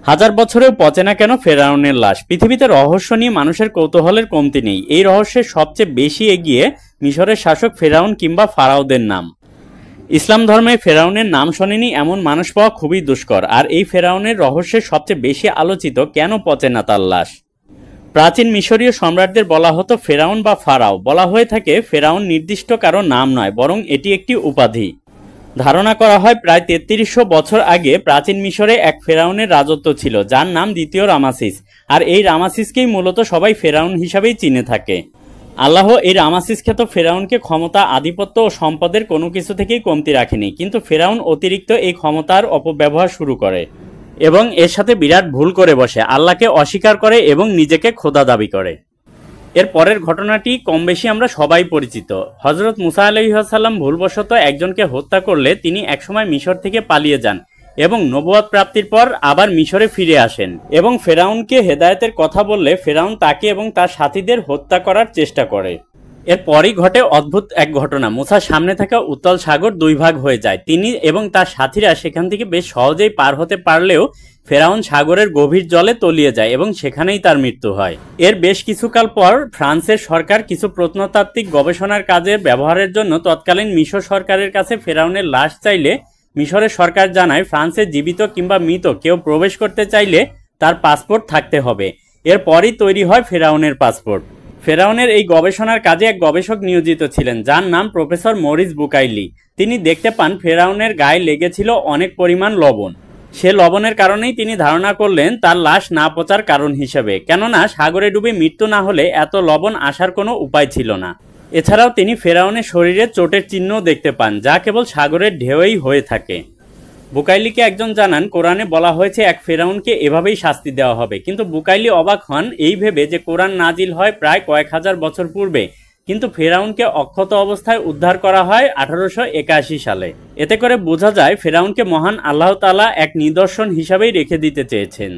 হাজার বছরেও পচে না কেন ফেরাউনের লাশ? পৃথিবীতে রহস্য নিয়ে মানুষের কৌতূহলের কমতি নেই। এই রহস্যের সবচেয়ে বেশি এগিয়ে মিশরের শাসক ফেরাউন কিংবা ফারাওদের নাম। ইসলাম ধর্মে ফেরাউনের নাম শোনেনি এমন মানুষ পাওয়া খুবই দুষ্কর। আর এই ফেরাউনের রহস্যের সবচেয়ে বেশি আলোচিত কেন পচে না তার লাশ। প্রাচীন মিশরীয় সম্রাটদের বলা হতো ফেরাউন বা ফারাও। বলা হয়ে থাকে ফেরাউন নির্দিষ্ট কারো নাম নয়, বরং এটি একটি উপাধি। ধারণা করা হয় প্রায় 3300 বছর আগে প্রাচীন মিশরে এক ফেরাউনের রাজত্ব ছিল, যার নাম দ্বিতীয় রামাসিস। আর এই রামাসিসকেই মূলত সবাই ফেরাউন হিসাবেই চিনে থাকে। আল্লাহ এই রামাসিস খ্যাত ফেরাউনকে ক্ষমতা, আধিপত্য ও সম্পদের কোনো কিছু থেকেই কমতি রাখেনি, কিন্তু ফেরাউন অতিরিক্ত এই ক্ষমতার অপব্যবহার শুরু করে এবং এর সাথে বিরাট ভুল করে বসে। আল্লাহকে অস্বীকার করে এবং নিজেকে খোদা দাবি করে। এর পরের ঘটনাটি কম বেশি আমরা সবাই পরিচিত। হযরত মুসা আলাইহিস সালাম ভুলবশত একজনকে হত্যা করলে তিনি একসময় মিশর থেকে পালিয়ে যান এবং নবুয়ত প্রাপ্তির পর আবার মিশরে ফিরে আসেন এবং ফেরাউনকে হেদায়েতের কথা বললে ফেরাউন তাকে এবং তার সাথীদের হত্যা করার চেষ্টা করে। এরপরই ঘটে অদ্ভুত এক ঘটনা। মুসার সামনে থাকা উত্তাল সাগর দুই ভাগ হয়ে যায়। তিনি এবং তার সাথীরা সেখান থেকে বেশ সহজেই পার হতে পারলেও ফেরাউন সাগরের গভীর জলে তলিয়ে যায় এবং সেখানেই তার মৃত্যু হয়। এর বেশ কিছুকাল পর ফ্রান্সের সরকার কিছু প্রত্নতাত্ত্বিক গবেষণার কাজে ব্যবহারের জন্য তৎকালীন মিশর সরকারের কাছে ফেরাউনের লাশ চাইলে মিশরের সরকার জানায় ফ্রান্সে জীবিত কিংবা মৃত কেউ প্রবেশ করতে চাইলে তার পাসপোর্ট থাকতে হবে। এরপরই তৈরি হয় ফেরাউনের পাসপোর্ট। ফেরাউনের এই গবেষণার কাজে এক গবেষক নিয়োজিত ছিলেন, যার নাম প্রফেসর মরিস বুকাইলি। তিনি দেখতে পান ফেরাউনের গায়ে লেগেছিল অনেক পরিমাণ লবণ। সে লবণের কারণেই তিনি ধারণা করলেন তার লাশ না পচার কারণ হিসেবে, কেননা সাগরে ডুবে মৃত্যু না হলে এত লবণ আসার কোনো উপায় ছিল না। এছাড়াও তিনি ফেরাউনের শরীরে চোটের চিহ্নও দেখতে পান, যা কেবল সাগরের ঢেউই হয়ে থাকে। বুকাইলিকে একজন জানান কোরআনে বলা হয়েছে এক ফেরাউনকে এভাবেই শাস্তি দেওয়া হবে, কিন্তু বুকাইলি অবাক হন এই ভেবে যে কোরআন নাজিল হয় প্রায় কয়েক হাজার বছর পূর্বে, কিন্তু ফেরাউনকে অক্ষত অবস্থায় উদ্ধার করা হয় 1881 সালে। এতে করে বোঝা যায় ফেরাউনকে মহান আল্লাহ তাআলা এক নিদর্শন হিসাবেই রেখে দিতে চেয়েছেন।